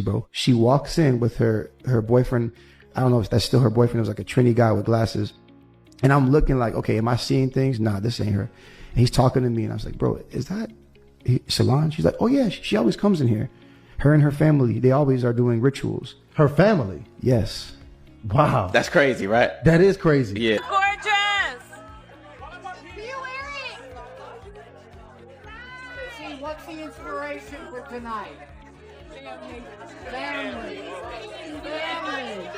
bro. She walks in with her boyfriend. I don't know if that's still her boyfriend. It was like a Trini guy with glasses. And I'm looking like, okay, am I seeing things? Nah, this ain't her. And he's talking to me, and I was like, bro, is that Solange? She's like, oh yeah, she always comes in here. Her and her family, they always are doing rituals. Her family? Yes. Wow. That's crazy, right? That is crazy. Yeah. Gorgeous. What are you wearing? See, what's the inspiration for tonight? Family. Family.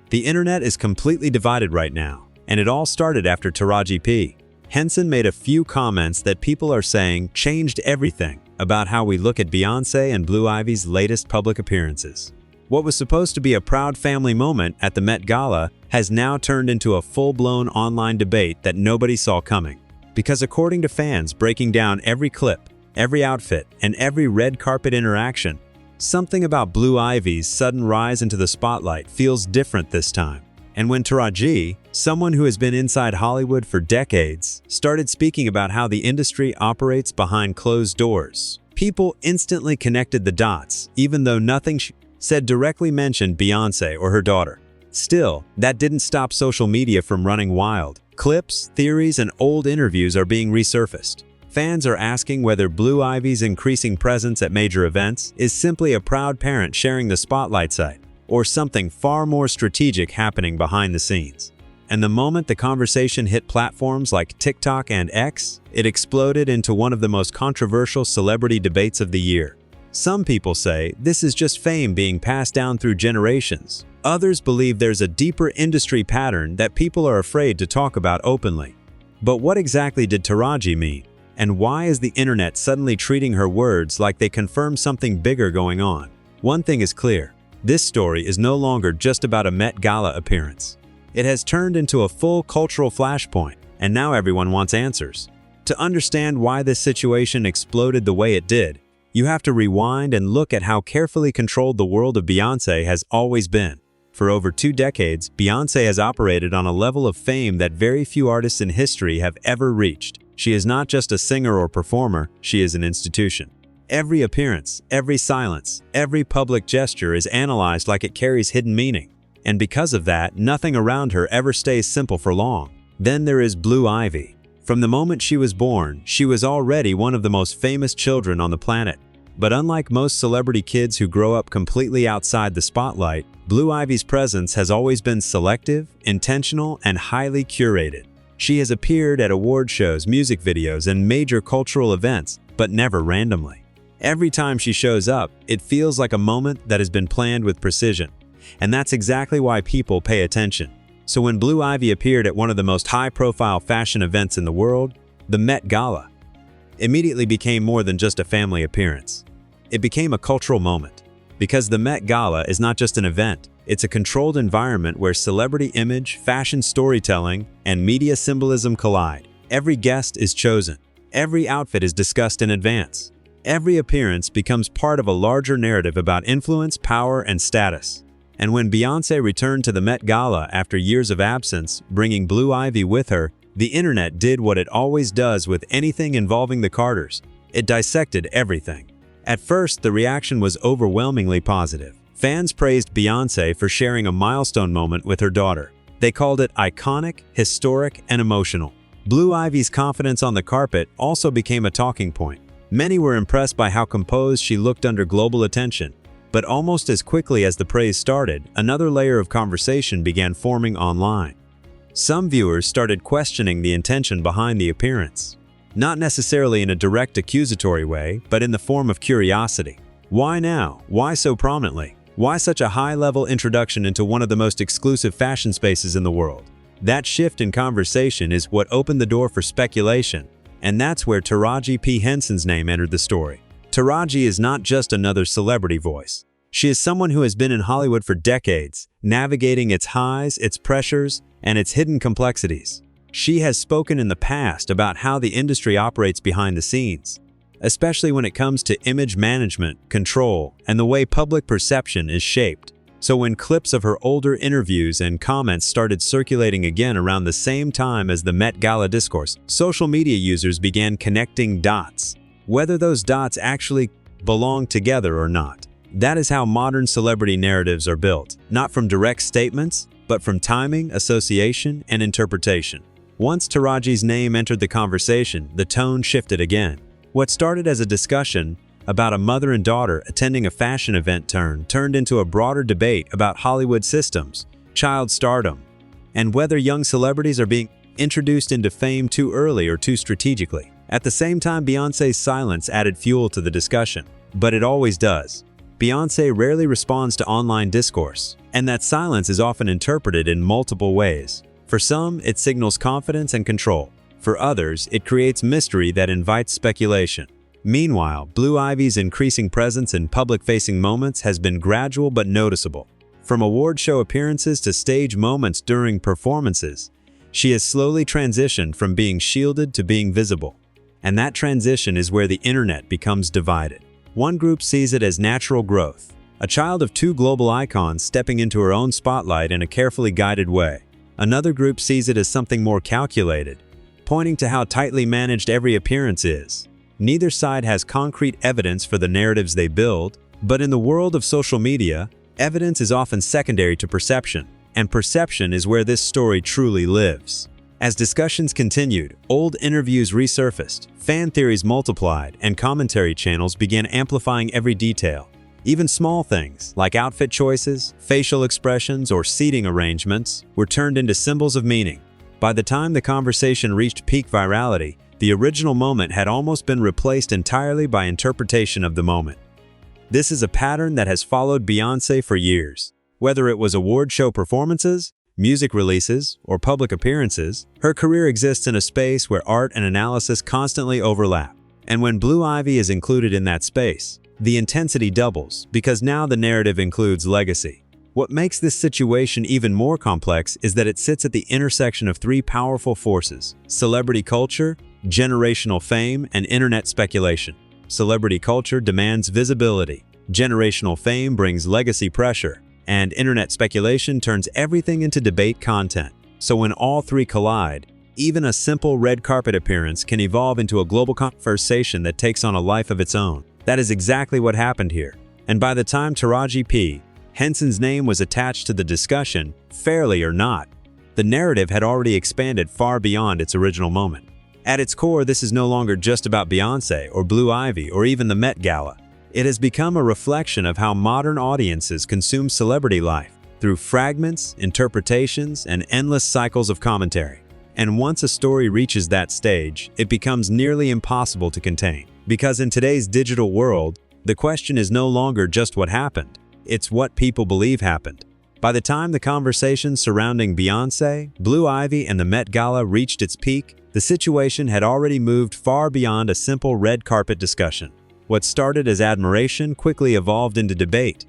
The internet is completely divided right now, and it all started after Taraji P. Henson made a few comments that people are saying changed everything about how we look at Beyonce and Blue Ivy's latest public appearances. What was supposed to be a proud family moment at the Met Gala has now turned into a full-blown online debate that nobody saw coming. Because according to fans breaking down every clip, every outfit, and every red carpet interaction, something about Blue Ivy's sudden rise into the spotlight feels different this time. And when Taraji, someone who has been inside Hollywood for decades, started speaking about how the industry operates behind closed doors, people instantly connected the dots, even though nothing she said directly mentioned Beyonce or her daughter. Still, that didn't stop social media from running wild. Clips, theories, and old interviews are being resurfaced. Fans are asking whether Blue Ivy's increasing presence at major events is simply a proud parent sharing the spotlight site, or something far more strategic happening behind the scenes. And the moment the conversation hit platforms like TikTok and X, it exploded into one of the most controversial celebrity debates of the year. Some people say this is just fame being passed down through generations. Others believe there's a deeper industry pattern that people are afraid to talk about openly. But what exactly did Taraji mean? And why is the internet suddenly treating her words like they confirm something bigger going on? One thing is clear. This story is no longer just about a Met Gala appearance. It has turned into a full cultural flashpoint, and now everyone wants answers. To understand why this situation exploded the way it did, you have to rewind and look at how carefully controlled the world of Beyonce has always been. For over 2 decades, Beyonce has operated on a level of fame that very few artists in history have ever reached. She is not just a singer or performer, she is an institution. Every appearance, every silence, every public gesture is analyzed like it carries hidden meaning. And because of that, nothing around her ever stays simple for long. Then there is Blue Ivy. From the moment she was born, she was already one of the most famous children on the planet. But unlike most celebrity kids who grow up completely outside the spotlight, Blue Ivy's presence has always been selective, intentional, and highly curated. She has appeared at award shows, music videos, and major cultural events, but never randomly. Every time she shows up, it feels like a moment that has been planned with precision. And that's exactly why people pay attention. So when Blue Ivy appeared at one of the most high-profile fashion events in the world, the Met Gala, immediately became more than just a family appearance. It became a cultural moment. Because the Met Gala is not just an event, it's a controlled environment where celebrity image, fashion storytelling, and media symbolism collide. Every guest is chosen. Every outfit is discussed in advance. Every appearance becomes part of a larger narrative about influence, power, and status. And when Beyonce returned to the Met Gala after years of absence, bringing Blue Ivy with her, the internet did what it always does with anything involving the Carters. It dissected everything. At first, the reaction was overwhelmingly positive. Fans praised Beyonce for sharing a milestone moment with her daughter. They called it iconic, historic, and emotional. Blue Ivy's confidence on the carpet also became a talking point. Many were impressed by how composed she looked under global attention. But almost as quickly as the praise started, another layer of conversation began forming online. Some viewers started questioning the intention behind the appearance. Not necessarily in a direct accusatory way, but in the form of curiosity. Why now? Why so prominently? Why such a high-level introduction into one of the most exclusive fashion spaces in the world? That shift in conversation is what opened the door for speculation. And that's where Taraji P. Henson's name entered the story. Taraji is not just another celebrity voice. She is someone who has been in Hollywood for decades, navigating its highs, its pressures, and its hidden complexities. She has spoken in the past about how the industry operates behind the scenes, especially when it comes to image management, control, and the way public perception is shaped. So when clips of her older interviews and comments started circulating again around the same time as the Met Gala discourse, social media users began connecting dots, whether those dots actually belong together or not. That is how modern celebrity narratives are built, not from direct statements, but from timing, association, and interpretation. Once Taraji's name entered the conversation, the tone shifted again. What started as a discussion about a mother and daughter attending a fashion event turned into a broader debate about Hollywood systems, child stardom, and whether young celebrities are being introduced into fame too early or too strategically. At the same time, Beyonce's silence added fuel to the discussion, but it always does. Beyonce rarely responds to online discourse, and that silence is often interpreted in multiple ways. For some, it signals confidence and control. For others, it creates mystery that invites speculation. Meanwhile, Blue Ivy's increasing presence in public-facing moments has been gradual but noticeable. From award show appearances to stage moments during performances, she has slowly transitioned from being shielded to being visible. And that transition is where the internet becomes divided. One group sees it as natural growth, a child of two global icons stepping into her own spotlight in a carefully guided way. Another group sees it as something more calculated, pointing to how tightly managed every appearance is. Neither side has concrete evidence for the narratives they build, but in the world of social media, evidence is often secondary to perception, and perception is where this story truly lives. As discussions continued, old interviews resurfaced, fan theories multiplied, and commentary channels began amplifying every detail. Even small things, like outfit choices, facial expressions, or seating arrangements, were turned into symbols of meaning. By the time the conversation reached peak virality, the original moment had almost been replaced entirely by interpretation of the moment. This is a pattern that has followed Beyonce for years. Whether it was award show performances, music releases, or public appearances, her career exists in a space where art and analysis constantly overlap. And when Blue Ivy is included in that space, the intensity doubles, because now the narrative includes legacy. What makes this situation even more complex is that it sits at the intersection of three powerful forces: celebrity culture, generational fame, and internet speculation. Celebrity culture demands visibility, generational fame brings legacy pressure, and internet speculation turns everything into debate content. So when all three collide, even a simple red carpet appearance can evolve into a global conversation that takes on a life of its own. That is exactly what happened here. And by the time Taraji P. Henson's name was attached to the discussion, fairly or not, the narrative had already expanded far beyond its original moment. At its core, this is no longer just about Beyonce or Blue Ivy or even the Met Gala. It has become a reflection of how modern audiences consume celebrity life, through fragments, interpretations, and endless cycles of commentary. And once a story reaches that stage, it becomes nearly impossible to contain. Because in today's digital world, the question is no longer just what happened, it's what people believe happened. By the time the conversation surrounding Beyonce, Blue Ivy, and the Met Gala reached its peak, the situation had already moved far beyond a simple red carpet discussion. What started as admiration quickly evolved into debate,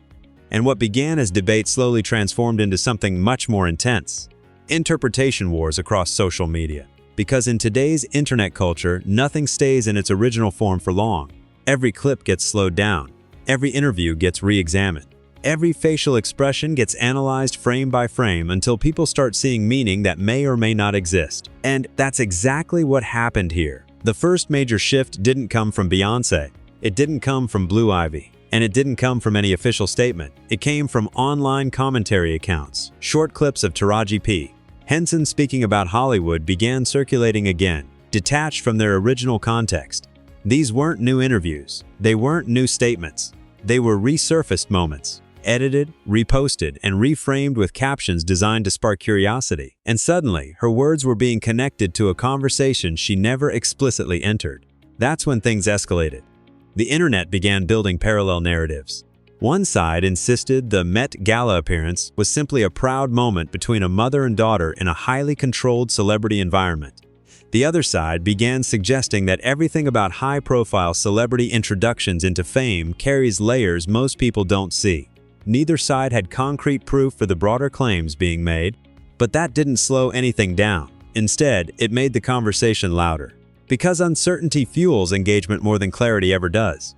and what began as debate slowly transformed into something much more intense: interpretation wars across social media. Because in today's internet culture, nothing stays in its original form for long. Every clip gets slowed down, every interview gets re-examined, every facial expression gets analyzed frame by frame until people start seeing meaning that may or may not exist. And that's exactly what happened here. The first major shift didn't come from Beyonce. It didn't come from Blue Ivy, and it didn't come from any official statement. It came from online commentary accounts. Short clips of Taraji P. Henson speaking about Hollywood began circulating again, detached from their original context. These weren't new interviews. They weren't new statements. They were resurfaced moments, edited, reposted, and reframed with captions designed to spark curiosity. And suddenly, her words were being connected to a conversation she never explicitly entered. That's when things escalated. The internet began building parallel narratives. One side insisted the Met Gala appearance was simply a proud moment between a mother and daughter in a highly controlled celebrity environment. The other side began suggesting that everything about high-profile celebrity introductions into fame carries layers most people don't see. Neither side had concrete proof for the broader claims being made, but that didn't slow anything down. Instead, it made the conversation louder. Because uncertainty fuels engagement more than clarity ever does.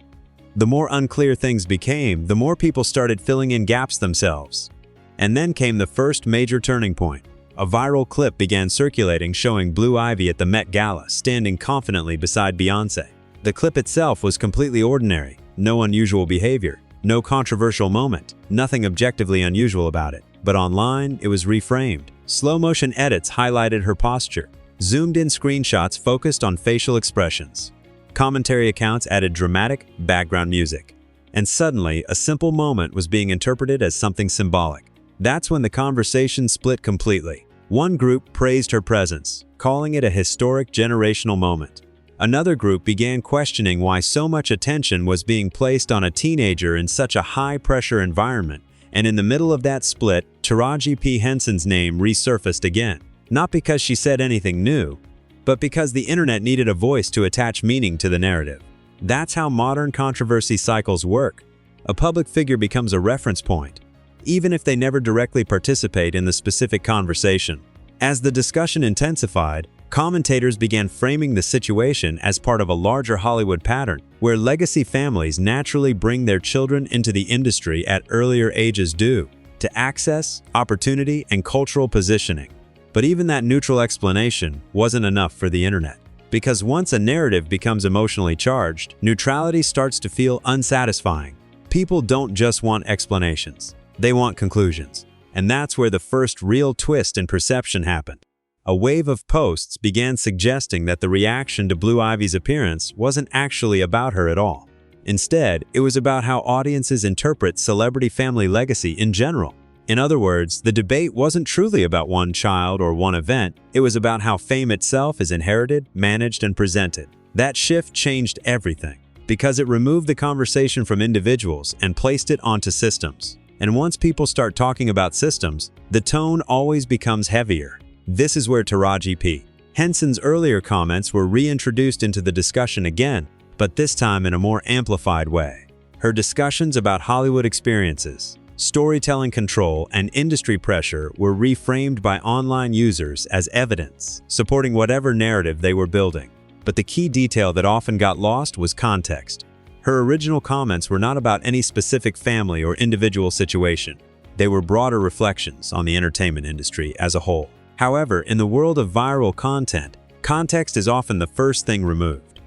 The more unclear things became, the more people started filling in gaps themselves. And then came the first major turning point. A viral clip began circulating showing Blue Ivy at the Met Gala, standing confidently beside Beyonce. The clip itself was completely ordinary, no unusual behavior. No controversial moment, nothing objectively unusual about it. But online, it was reframed. Slow-motion edits highlighted her posture. Zoomed-in screenshots focused on facial expressions. Commentary accounts added dramatic background music. And suddenly, a simple moment was being interpreted as something symbolic. That's when the conversation split completely. One group praised her presence, calling it a historic generational moment. Another group began questioning why so much attention was being placed on a teenager in such a high-pressure environment, and in the middle of that split, Taraji P. Henson's name resurfaced again. Not because she said anything new, but because the internet needed a voice to attach meaning to the narrative. That's how modern controversy cycles work. A public figure becomes a reference point, even if they never directly participate in the specific conversation. As the discussion intensified, commentators began framing the situation as part of a larger Hollywood pattern, where legacy families naturally bring their children into the industry at earlier ages due to access, opportunity, and cultural positioning. But even that neutral explanation wasn't enough for the internet. Because once a narrative becomes emotionally charged, neutrality starts to feel unsatisfying. People don't just want explanations, they want conclusions. And that's where the first real twist in perception happened. A wave of posts began suggesting that the reaction to Blue Ivy's appearance wasn't actually about her at all. Instead, it was about how audiences interpret celebrity family legacy in general. In other words, the debate wasn't truly about one child or one event, it was about how fame itself is inherited, managed, and presented. That shift changed everything, because it removed the conversation from individuals and placed it onto systems. And once people start talking about systems, the tone always becomes heavier. This is where Taraji P. Henson's earlier comments were reintroduced into the discussion again, but this time in a more amplified way. Her discussions about Hollywood experiences, storytelling control, and industry pressure were reframed by online users as evidence, supporting whatever narrative they were building. But the key detail that often got lost was context. Her original comments were not about any specific family or individual situation. They were broader reflections on the entertainment industry as a whole. However, in the world of viral content, context is often the first thing removed.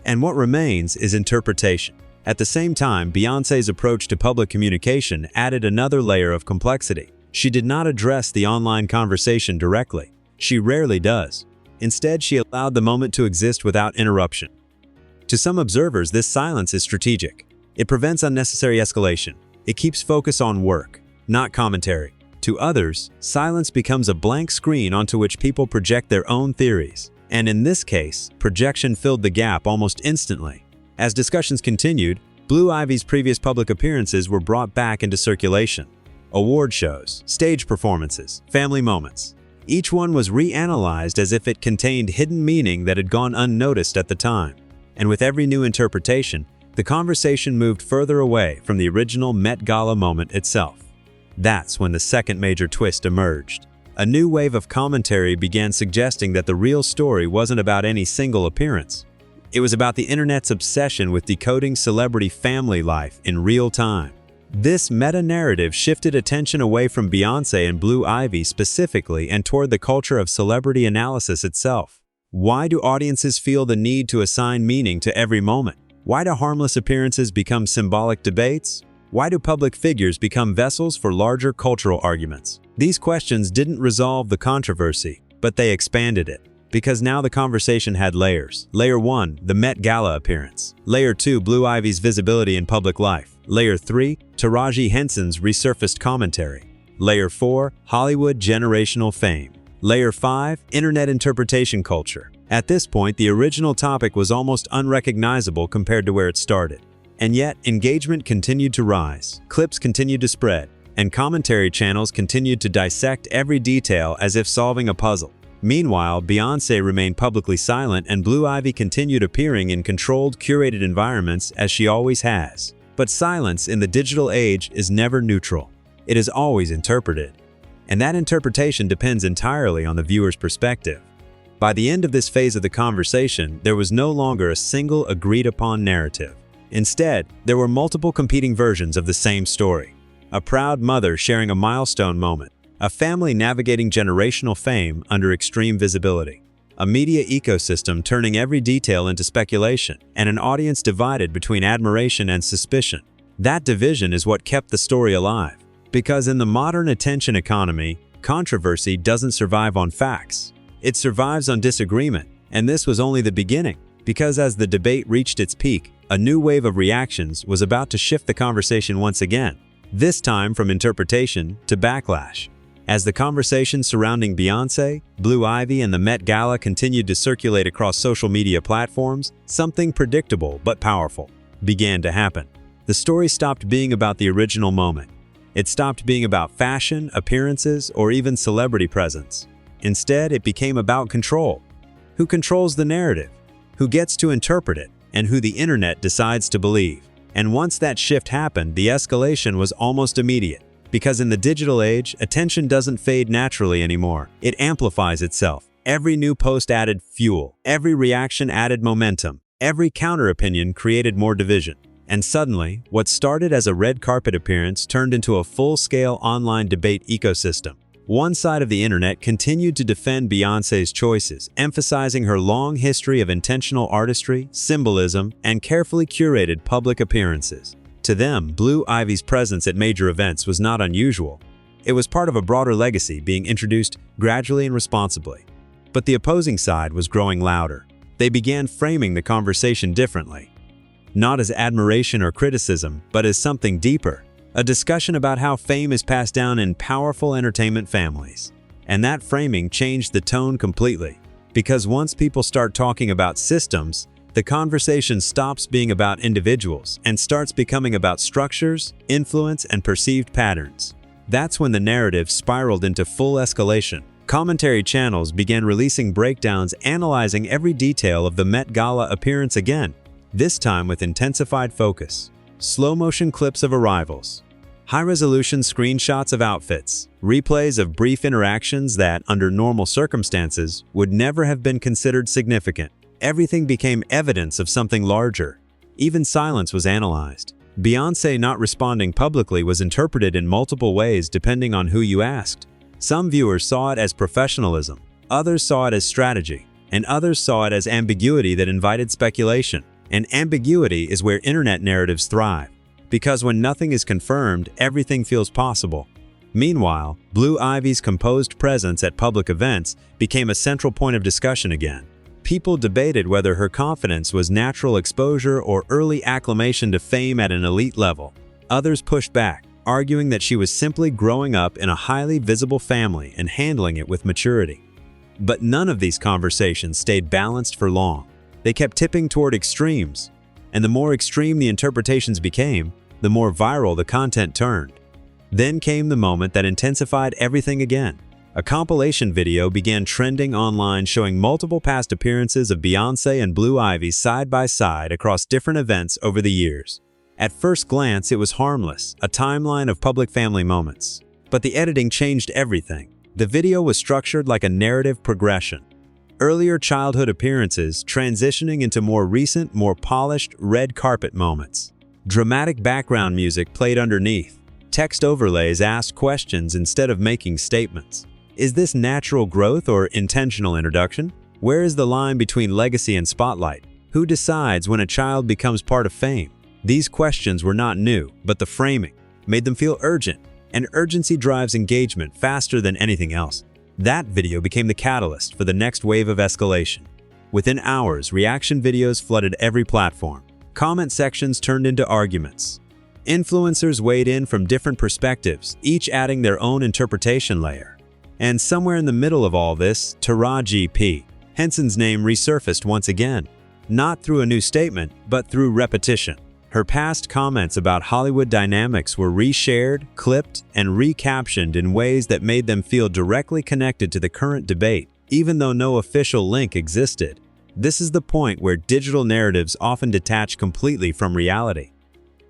And what remains is interpretation. At the same time, Beyonce's approach to public communication added another layer of complexity. She did not address the online conversation directly. She rarely does. Instead, she allowed the moment to exist without interruption. To some observers, this silence is strategic. It prevents unnecessary escalation. It keeps focus on work, not commentary. To others, silence becomes a blank screen onto which people project their own theories. And in this case, projection filled the gap almost instantly. As discussions continued, Blue Ivy's previous public appearances were brought back into circulation. Award shows, stage performances, family moments. Each one was reanalyzed as if it contained hidden meaning that had gone unnoticed at the time. And with every new interpretation, the conversation moved further away from the original Met Gala moment itself. That's when the second major twist emerged. A new wave of commentary began suggesting that the real story wasn't about any single appearance. It was about the internet's obsession with decoding celebrity family life in real time. This meta-narrative shifted attention away from Beyonce and Blue Ivy specifically and toward the culture of celebrity analysis itself. Why do audiences feel the need to assign meaning to every moment? Why do harmless appearances become symbolic debates? Why do public figures become vessels for larger cultural arguments? These questions didn't resolve the controversy, but they expanded it. Because now the conversation had layers. Layer 1, the Met Gala appearance. Layer 2, Blue Ivy's visibility in public life. Layer 3, Taraji Henson's resurfaced commentary. Layer 4, Hollywood generational fame. Layer 5, internet interpretation culture. At this point, the original topic was almost unrecognizable compared to where it started. And yet, engagement continued to rise, clips continued to spread, and commentary channels continued to dissect every detail as if solving a puzzle. Meanwhile, Beyonce remained publicly silent and Blue Ivy continued appearing in controlled, curated environments as she always has. But silence in the digital age is never neutral. It is always interpreted. And that interpretation depends entirely on the viewer's perspective. By the end of this phase of the conversation, there was no longer a single agreed-upon narrative. Instead, there were multiple competing versions of the same story. A proud mother sharing a milestone moment. A family navigating generational fame under extreme visibility. A media ecosystem turning every detail into speculation. And an audience divided between admiration and suspicion. That division is what kept the story alive. Because in the modern attention economy, controversy doesn't survive on facts. It survives on disagreement, and this was only the beginning. Because as the debate reached its peak, a new wave of reactions was about to shift the conversation once again, this time from interpretation to backlash. As the conversation surrounding Beyonce, Blue Ivy, and the Met Gala continued to circulate across social media platforms, something predictable but powerful began to happen. The story stopped being about the original moment. It stopped being about fashion, appearances, or even celebrity presence. Instead, it became about control. Who controls the narrative? Who gets to interpret it? And who the internet decides to believe? And once that shift happened, the escalation was almost immediate. Because in the digital age, attention doesn't fade naturally anymore. It amplifies itself. Every new post added fuel. Every reaction added momentum. Every counter-opinion created more division. And suddenly, what started as a red carpet appearance turned into a full-scale online debate ecosystem. One side of the internet continued to defend Beyoncé's choices, emphasizing her long history of intentional artistry, symbolism, and carefully curated public appearances. To them, Blue Ivy's presence at major events was not unusual. It was part of a broader legacy being introduced gradually and responsibly. But the opposing side was growing louder. They began framing the conversation differently. Not as admiration or criticism, but as something deeper. A discussion about how fame is passed down in powerful entertainment families. And that framing changed the tone completely. Because once people start talking about systems, the conversation stops being about individuals and starts becoming about structures, influence, and perceived patterns. That's when the narrative spiraled into full escalation. Commentary channels began releasing breakdowns analyzing every detail of the Met Gala appearance again, this time with intensified focus. Slow-motion clips of arrivals, high-resolution screenshots of outfits, replays of brief interactions that, under normal circumstances, would never have been considered significant. Everything became evidence of something larger. Even silence was analyzed. Beyoncé not responding publicly was interpreted in multiple ways depending on who you asked. Some viewers saw it as professionalism, others saw it as strategy, and others saw it as ambiguity that invited speculation. And ambiguity is where internet narratives thrive. Because when nothing is confirmed, everything feels possible. Meanwhile, Blue Ivy's composed presence at public events became a central point of discussion again. People debated whether her confidence was natural exposure or early acclimation to fame at an elite level. Others pushed back, arguing that she was simply growing up in a highly visible family and handling it with maturity. But none of these conversations stayed balanced for long. They kept tipping toward extremes, and the more extreme the interpretations became, the more viral the content turned. Then came the moment that intensified everything again. A compilation video began trending online showing multiple past appearances of Beyoncé and Blue Ivy side by side across different events over the years. At first glance, it was harmless, a timeline of public family moments. But the editing changed everything. The video was structured like a narrative progression. Earlier childhood appearances transitioning into more recent, more polished red carpet moments. Dramatic background music played underneath. Text overlays asked questions instead of making statements. Is this natural growth or intentional introduction? Where is the line between legacy and spotlight? Who decides when a child becomes part of fame? These questions were not new, but the framing made them feel urgent, and urgency drives engagement faster than anything else. That video became the catalyst for the next wave of escalation. Within hours, reaction videos flooded every platform. Comment sections turned into arguments. Influencers weighed in from different perspectives, each adding their own interpretation layer. And somewhere in the middle of all this, Taraji P. Henson's name resurfaced once again. Not through a new statement, but through repetition. Her past comments about Hollywood dynamics were reshared, clipped, and recaptioned in ways that made them feel directly connected to the current debate, even though no official link existed. This is the point where digital narratives often detach completely from reality.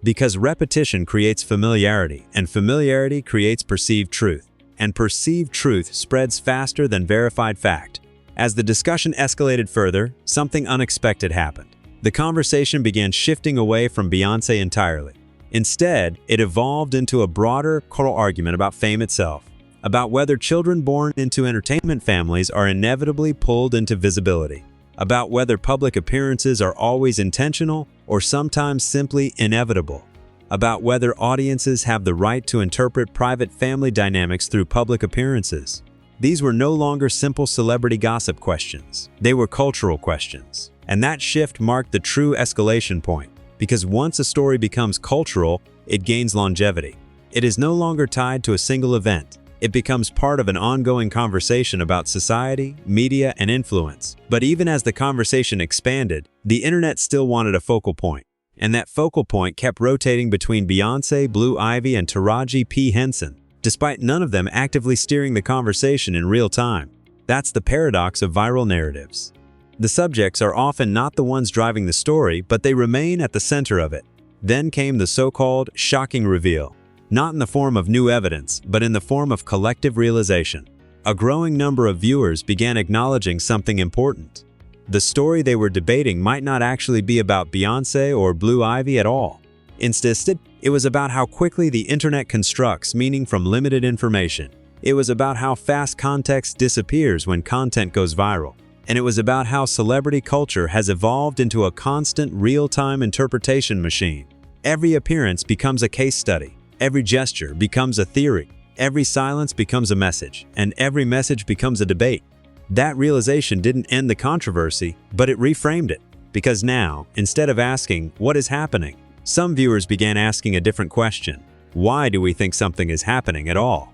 Because repetition creates familiarity, and familiarity creates perceived truth. And perceived truth spreads faster than verified fact. As the discussion escalated further, something unexpected happened. The conversation began shifting away from Beyoncé entirely. Instead, it evolved into a broader cultural argument about fame itself, about whether children born into entertainment families are inevitably pulled into visibility, about whether public appearances are always intentional or sometimes simply inevitable. about whether audiences have the right to interpret private family dynamics through public appearances. These were no longer simple celebrity gossip questions. They were cultural questions. And that shift marked the true escalation point, because once a story becomes cultural, it gains longevity. It is no longer tied to a single event. It becomes part of an ongoing conversation about society, media, and influence. But even as the conversation expanded, the internet still wanted a focal point. And that focal point kept rotating between Beyonce, Blue Ivy, and Taraji P. Henson, despite none of them actively steering the conversation in real time. That's the paradox of viral narratives. The subjects are often not the ones driving the story, but they remain at the center of it. Then came the so-called shocking reveal, not in the form of new evidence, but in the form of collective realization. A growing number of viewers began acknowledging something important. The story they were debating might not actually be about Beyonce or Blue Ivy at all. Instead, it was about how quickly the internet constructs meaning from limited information. It was about how fast context disappears when content goes viral. And it was about how celebrity culture has evolved into a constant real-time interpretation machine. Every appearance becomes a case study. Every gesture becomes a theory. Every silence becomes a message. And every message becomes a debate. That realization didn't end the controversy, but it reframed it. Because now, instead of asking, "What is happening?" some viewers began asking a different question. Why do we think something is happening at all?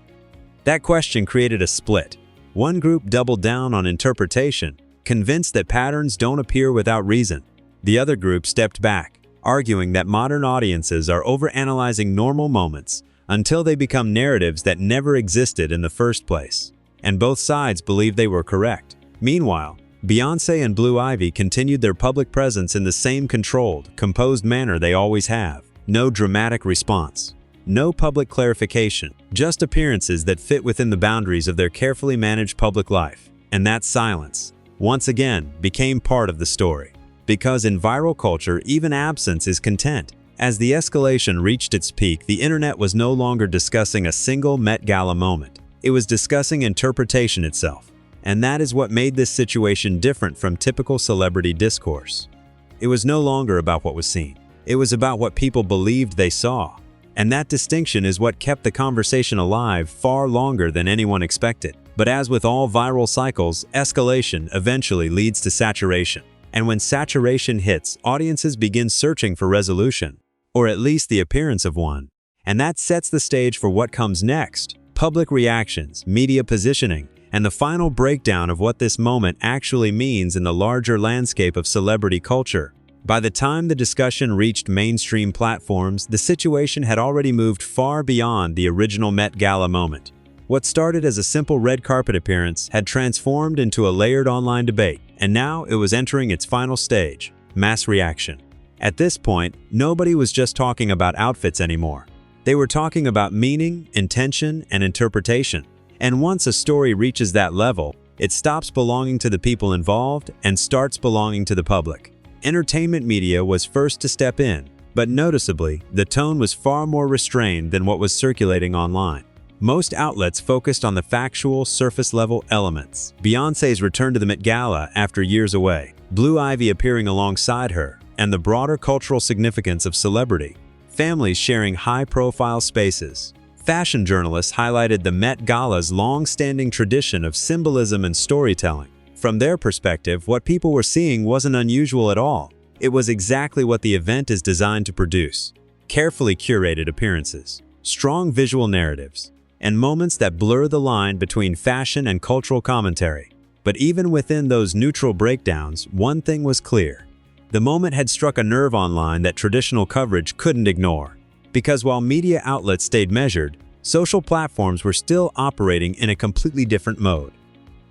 That question created a split. One group doubled down on interpretation, convinced that patterns don't appear without reason. The other group stepped back, arguing that modern audiences are overanalyzing normal moments until they become narratives that never existed in the first place. And both sides believed they were correct. Meanwhile, Beyonce and Blue Ivy continued their public presence in the same controlled, composed manner they always have. No dramatic response. No public clarification. Just appearances that fit within the boundaries of their carefully managed public life. And that silence, once again, became part of the story. Because in viral culture, even absence is content. As the escalation reached its peak, the internet was no longer discussing a single Met Gala moment. It was discussing interpretation itself. And that is what made this situation different from typical celebrity discourse. It was no longer about what was seen. It was about what people believed they saw. And that distinction is what kept the conversation alive far longer than anyone expected. But as with all viral cycles, escalation eventually leads to saturation. And when saturation hits, audiences begin searching for resolution, or at least the appearance of one. And that sets the stage for what comes next: public reactions, media positioning, and the final breakdown of what this moment actually means in the larger landscape of celebrity culture. By the time the discussion reached mainstream platforms, the situation had already moved far beyond the original Met Gala moment. What started as a simple red carpet appearance had transformed into a layered online debate, and now it was entering its final stage: mass reaction. At this point, nobody was just talking about outfits anymore. They were talking about meaning, intention, and interpretation. And once a story reaches that level, it stops belonging to the people involved and starts belonging to the public. Entertainment media was first to step in, but noticeably, the tone was far more restrained than what was circulating online. Most outlets focused on the factual, surface-level elements. Beyonce's return to the Met Gala after years away, Blue Ivy appearing alongside her, and the broader cultural significance of celebrity. Families sharing high-profile spaces. Fashion journalists highlighted the Met Gala's long-standing tradition of symbolism and storytelling. From their perspective, what people were seeing wasn't unusual at all. It was exactly what the event is designed to produce: carefully curated appearances, strong visual narratives, and moments that blur the line between fashion and cultural commentary. But even within those neutral breakdowns, one thing was clear. The moment had struck a nerve online that traditional coverage couldn't ignore. Because while media outlets stayed measured, social platforms were still operating in a completely different mode.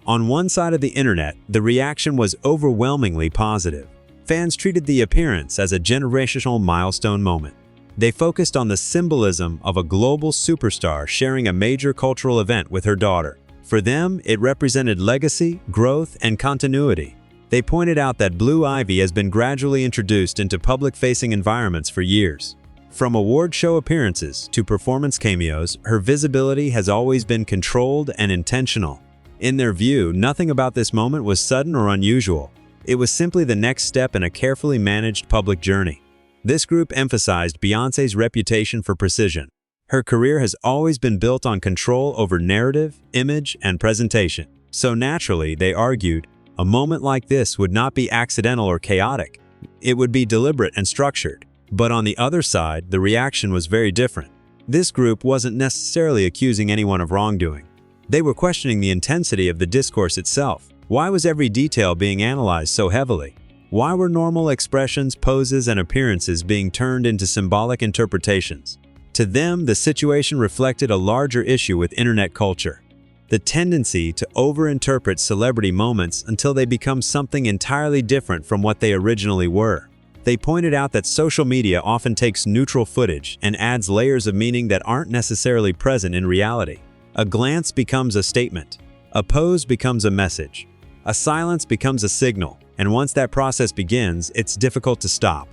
On one side of the internet, the reaction was overwhelmingly positive. Fans treated the appearance as a generational milestone moment. They focused on the symbolism of a global superstar sharing a major cultural event with her daughter. For them, it represented legacy, growth, and continuity. They pointed out that Blue Ivy has been gradually introduced into public-facing environments for years. From award show appearances to performance cameos, her visibility has always been controlled and intentional. In their view, nothing about this moment was sudden or unusual. It was simply the next step in a carefully managed public journey. This group emphasized Beyonce's reputation for precision. Her career has always been built on control over narrative, image, and presentation. So naturally, they argued, a moment like this would not be accidental or chaotic. It would be deliberate and structured. But on the other side, the reaction was very different. This group wasn't necessarily accusing anyone of wrongdoing. They were questioning the intensity of the discourse itself. Why was every detail being analyzed so heavily? Why were normal expressions, poses, and appearances being turned into symbolic interpretations? To them, the situation reflected a larger issue with internet culture. The tendency to overinterpret celebrity moments until they become something entirely different from what they originally were. They pointed out that social media often takes neutral footage and adds layers of meaning that aren't necessarily present in reality. A glance becomes a statement. A pose becomes a message. A silence becomes a signal, and once that process begins, it's difficult to stop.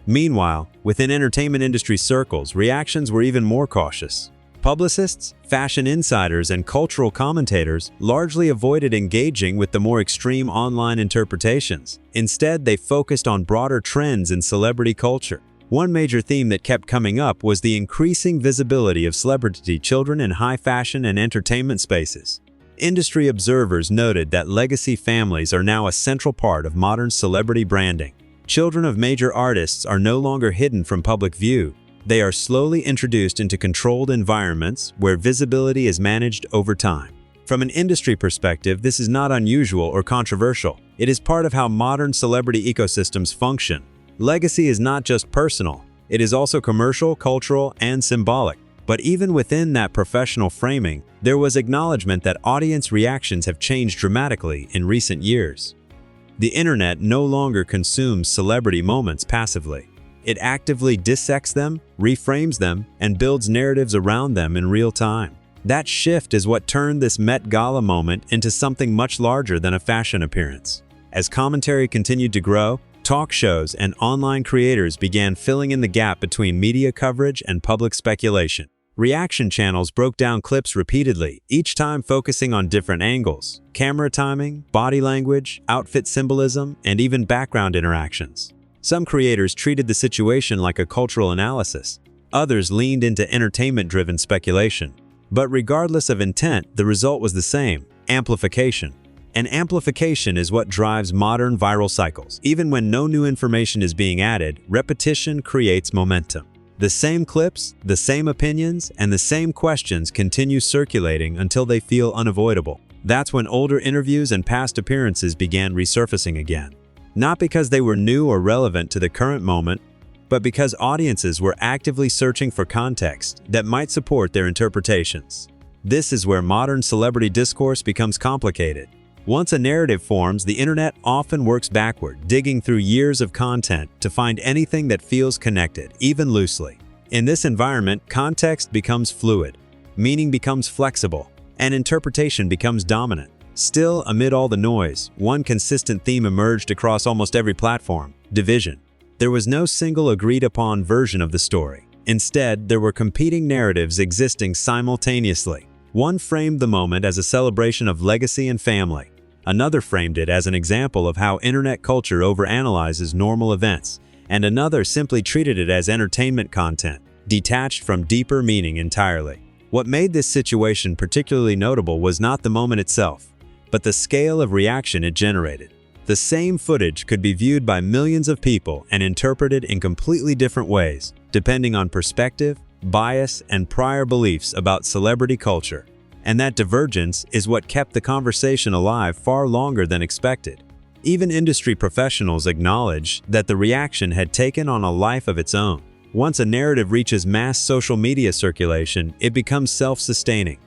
Meanwhile, within entertainment industry circles, reactions were even more cautious. Publicists, fashion insiders, and cultural commentators largely avoided engaging with the more extreme online interpretations. Instead, they focused on broader trends in celebrity culture. One major theme that kept coming up was the increasing visibility of celebrity children in high fashion and entertainment spaces. Industry observers noted that legacy families are now a central part of modern celebrity branding. Children of major artists are no longer hidden from public view. They are slowly introduced into controlled environments where visibility is managed over time. From an industry perspective, this is not unusual or controversial. It is part of how modern celebrity ecosystems function. Legacy is not just personal. It is also commercial, cultural, and symbolic. But even within that professional framing, there was acknowledgement that audience reactions have changed dramatically in recent years. The internet no longer consumes celebrity moments passively. It actively dissects them, reframes them, and builds narratives around them in real time. That shift is what turned this Met Gala moment into something much larger than a fashion appearance. As commentary continued to grow, talk shows and online creators began filling in the gap between media coverage and public speculation. Reaction channels broke down clips repeatedly, each time focusing on different angles, camera timing, body language, outfit symbolism, and even background interactions. Some creators treated the situation like a cultural analysis. Others leaned into entertainment-driven speculation. But regardless of intent, the result was the same: amplification. And amplification is what drives modern viral cycles. Even when no new information is being added, repetition creates momentum. The same clips, the same opinions, and the same questions continue circulating until they feel unavoidable. That's when older interviews and past appearances began resurfacing again. Not because they were new or relevant to the current moment, but because audiences were actively searching for context that might support their interpretations. This is where modern celebrity discourse becomes complicated. Once a narrative forms, the internet often works backward, digging through years of content to find anything that feels connected, even loosely. In this environment, context becomes fluid, meaning becomes flexible, and interpretation becomes dominant. Still, amid all the noise, one consistent theme emerged across almost every platform: division. There was no single agreed-upon version of the story. Instead, there were competing narratives existing simultaneously. One framed the moment as a celebration of legacy and family. Another framed it as an example of how internet culture overanalyzes normal events, and another simply treated it as entertainment content, detached from deeper meaning entirely. What made this situation particularly notable was not the moment itself, but the scale of reaction it generated. The same footage could be viewed by millions of people and interpreted in completely different ways, depending on perspective, bias, and prior beliefs about celebrity culture. And that divergence is what kept the conversation alive far longer than expected. Even industry professionals acknowledge that the reaction had taken on a life of its own. Once a narrative reaches mass social media circulation, it becomes self-sustaining.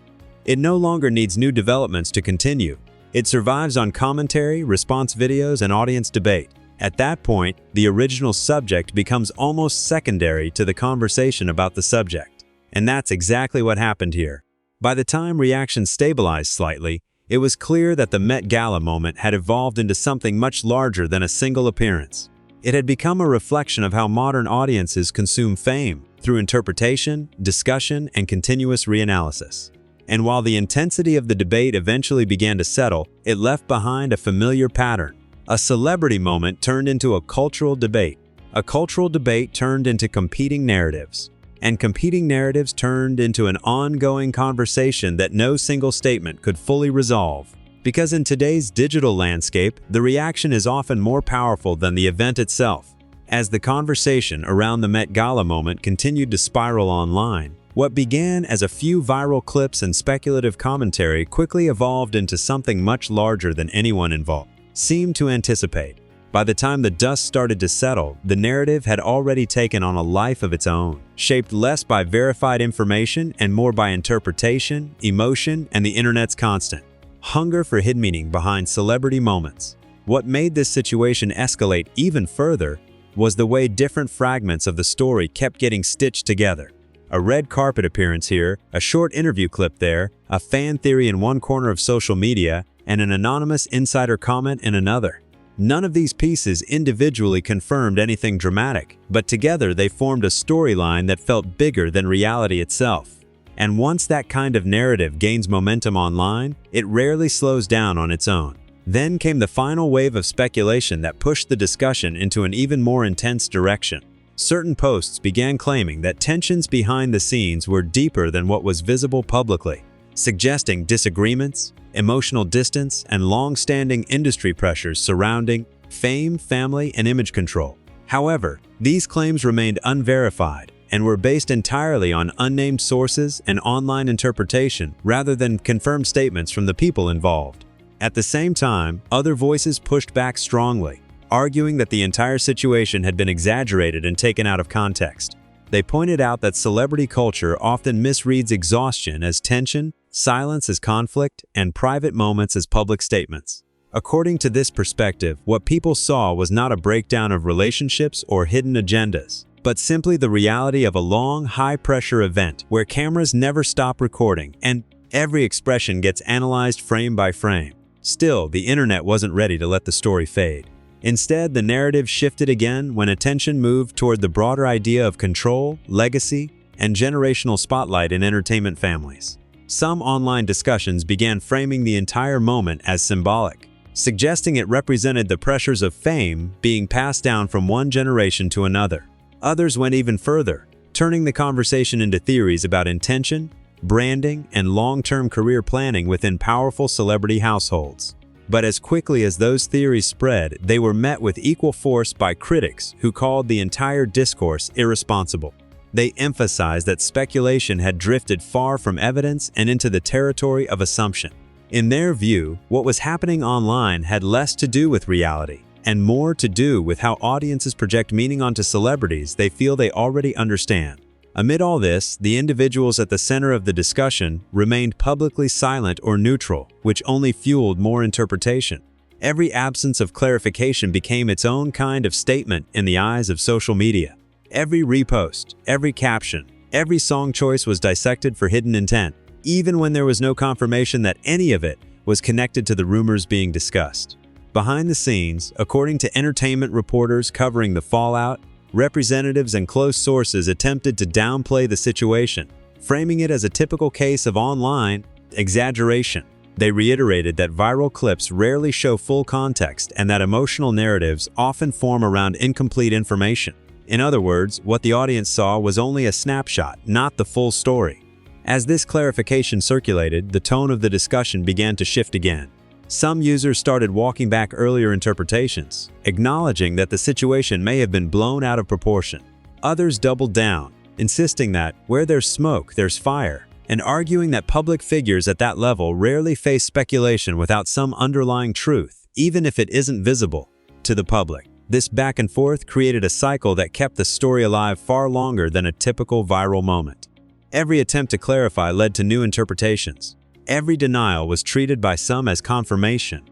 It no longer needs new developments to continue. It survives on commentary, response videos, and audience debate. At that point, the original subject becomes almost secondary to the conversation about the subject. And that's exactly what happened here. By the time reactions stabilized slightly, it was clear that the Met Gala moment had evolved into something much larger than a single appearance. It had become a reflection of how modern audiences consume fame, through interpretation, discussion, and continuous reanalysis. And while the intensity of the debate eventually began to settle, it left behind a familiar pattern. A celebrity moment turned into a cultural debate. a cultural debate turned into competing narratives, and competing narratives turned into an ongoing conversation that no single statement could fully resolve. Because in today's digital landscape, the reaction is often more powerful than the event itself. As the conversation around the Met Gala moment continued to spiral online, what began as a few viral clips and speculative commentary quickly evolved into something much larger than anyone involved seemed to anticipate. By the time the dust started to settle, the narrative had already taken on a life of its own, shaped less by verified information and more by interpretation, emotion, and the internet's constant hunger for hidden meaning behind celebrity moments. What made this situation escalate even further was the way different fragments of the story kept getting stitched together. A red carpet appearance here, a short interview clip there, a fan theory in one corner of social media, and an anonymous insider comment in another. None of these pieces individually confirmed anything dramatic, but together they formed a storyline that felt bigger than reality itself. And once that kind of narrative gains momentum online, it rarely slows down on its own. Then came the final wave of speculation that pushed the discussion into an even more intense direction. Certain posts began claiming that tensions behind the scenes were deeper than what was visible publicly, suggesting disagreements, emotional distance, and long-standing industry pressures surrounding fame, family, and image control. However, these claims remained unverified and were based entirely on unnamed sources and online interpretation rather than confirmed statements from the people involved. At the same time, other voices pushed back strongly, arguing that the entire situation had been exaggerated and taken out of context. They pointed out that celebrity culture often misreads exhaustion as tension, silence as conflict, and private moments as public statements. According to this perspective, what people saw was not a breakdown of relationships or hidden agendas, but simply the reality of a long, high-pressure event where cameras never stop recording and every expression gets analyzed frame by frame. Still, the internet wasn't ready to let the story fade. Instead, the narrative shifted again when attention moved toward the broader idea of control, legacy, and generational spotlight in entertainment families. Some online discussions began framing the entire moment as symbolic, suggesting it represented the pressures of fame being passed down from one generation to another. Others went even further, turning the conversation into theories about intention, branding, and long-term career planning within powerful celebrity households. But as quickly as those theories spread, they were met with equal force by critics who called the entire discourse irresponsible. They emphasized that speculation had drifted far from evidence and into the territory of assumption. In their view, what was happening online had less to do with reality and more to do with how audiences project meaning onto celebrities they feel they already understand. Amid all this, the individuals at the center of the discussion remained publicly silent or neutral, which only fueled more interpretation. Every absence of clarification became its own kind of statement in the eyes of social media. Every repost, every caption, every song choice was dissected for hidden intent, even when there was no confirmation that any of it was connected to the rumors being discussed. Behind the scenes, according to entertainment reporters covering the fallout, representatives and close sources attempted to downplay the situation, framing it as a typical case of online exaggeration. They reiterated that viral clips rarely show full context and that emotional narratives often form around incomplete information. In other words, what the audience saw was only a snapshot, not the full story. As this clarification circulated, the tone of the discussion began to shift again. Some users started walking back earlier interpretations, acknowledging that the situation may have been blown out of proportion. Others doubled down, insisting that where there's smoke, there's fire, and arguing that public figures at that level rarely face speculation without some underlying truth, even if it isn't visible to the public. This back and forth created a cycle that kept the story alive far longer than a typical viral moment. Every attempt to clarify led to new interpretations. Every denial was treated by some as confirmation,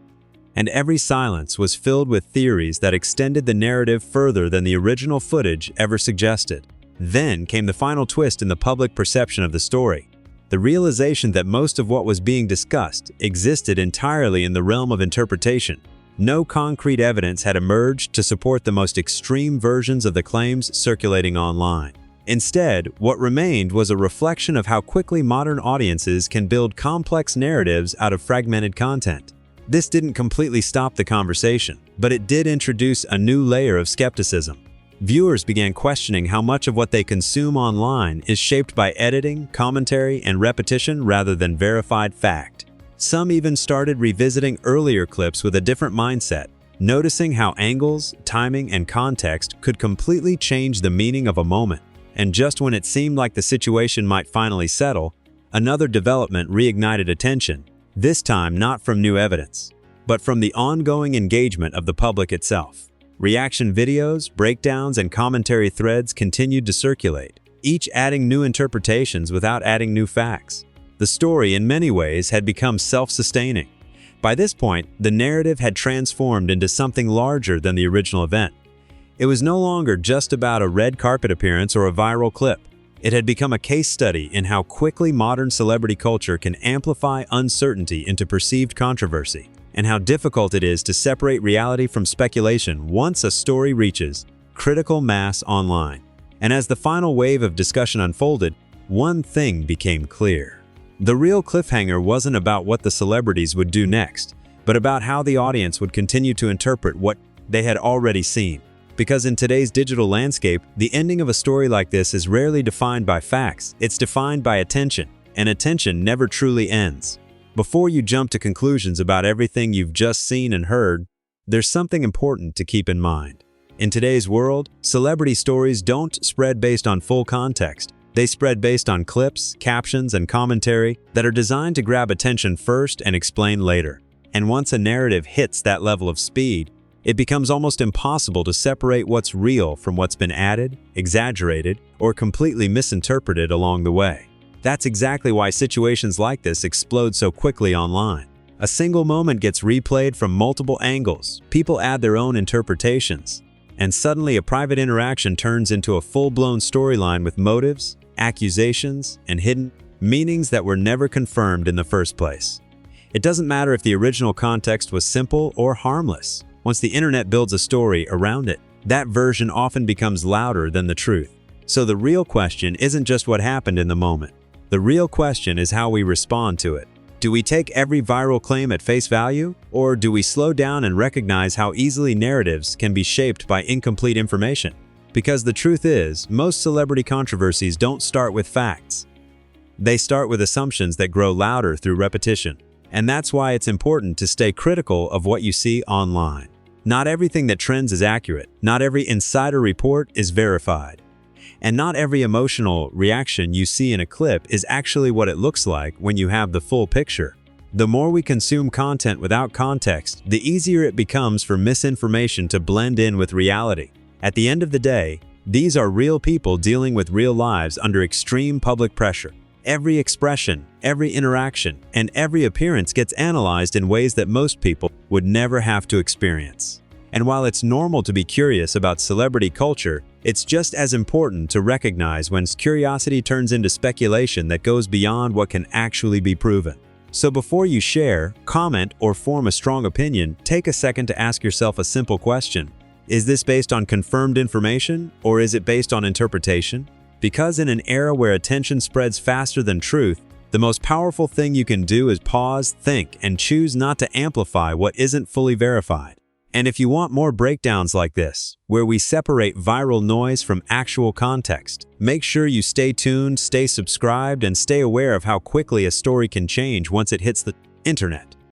and every silence was filled with theories that extended the narrative further than the original footage ever suggested. Then came the final twist in the public perception of the story, the realization that most of what was being discussed existed entirely in the realm of interpretation. No concrete evidence had emerged to support the most extreme versions of the claims circulating online. Instead, what remained was a reflection of how quickly modern audiences can build complex narratives out of fragmented content. This didn't completely stop the conversation, but it did introduce a new layer of skepticism. viewers began questioning how much of what they consume online is shaped by editing, commentary, and repetition rather than verified fact. Some even started revisiting earlier clips with a different mindset, noticing how angles, timing, and context could completely change the meaning of a moment. And just when it seemed like the situation might finally settle, another development reignited attention, this time not from new evidence, but from the ongoing engagement of the public itself. Reaction videos, breakdowns, and commentary threads continued to circulate, each adding new interpretations without adding new facts. The story, in many ways, had become self-sustaining. By this point, the narrative had transformed into something larger than the original event. It was no longer just about a red carpet appearance or a viral clip. It had become a case study in how quickly modern celebrity culture can amplify uncertainty into perceived controversy, and how difficult it is to separate reality from speculation once a story reaches critical mass online. And as the final wave of discussion unfolded, one thing became clear. The real cliffhanger wasn't about what the celebrities would do next, but about how the audience would continue to interpret what they had already seen. Because in today's digital landscape, the ending of a story like this is rarely defined by facts, it's defined by attention, and attention never truly ends. Before you jump to conclusions about everything you've just seen and heard, there's something important to keep in mind. In today's world, celebrity stories don't spread based on full context. They spread based on clips, captions, and commentary that are designed to grab attention first and explain later. And once a narrative hits that level of speed, it becomes almost impossible to separate what's real from what's been added, exaggerated, or completely misinterpreted along the way. That's exactly why situations like this explode so quickly online. A single moment gets replayed from multiple angles, people add their own interpretations, and suddenly a private interaction turns into a full-blown storyline with motives, accusations, and hidden meanings that were never confirmed in the first place. It doesn't matter if the original context was simple or harmless. Once the internet builds a story around it, that version often becomes louder than the truth. So the real question isn't just what happened in the moment. The real question is how we respond to it. Do we take every viral claim at face value, or do we slow down and recognize how easily narratives can be shaped by incomplete information? Because the truth is, most celebrity controversies don't start with facts. They start with assumptions that grow louder through repetition. And that's why it's important to stay critical of what you see online. Not everything that trends is accurate. Not every insider report is verified. And not every emotional reaction you see in a clip is actually what it looks like when you have the full picture. The more we consume content without context, the easier it becomes for misinformation to blend in with reality. At the end of the day, these are real people dealing with real lives under extreme public pressure. Every expression, every interaction, and every appearance gets analyzed in ways that most people would never have to experience. And while it's normal to be curious about celebrity culture, it's just as important to recognize when curiosity turns into speculation that goes beyond what can actually be proven. So before you share, comment, or form a strong opinion, take a second to ask yourself a simple question. Is this based on confirmed information, or is it based on interpretation? Because in an era where attention spreads faster than truth, the most powerful thing you can do is pause, think, and choose not to amplify what isn't fully verified. And if you want more breakdowns like this, where we separate viral noise from actual context, make sure you stay tuned, stay subscribed, and stay aware of how quickly a story can change once it hits the internet.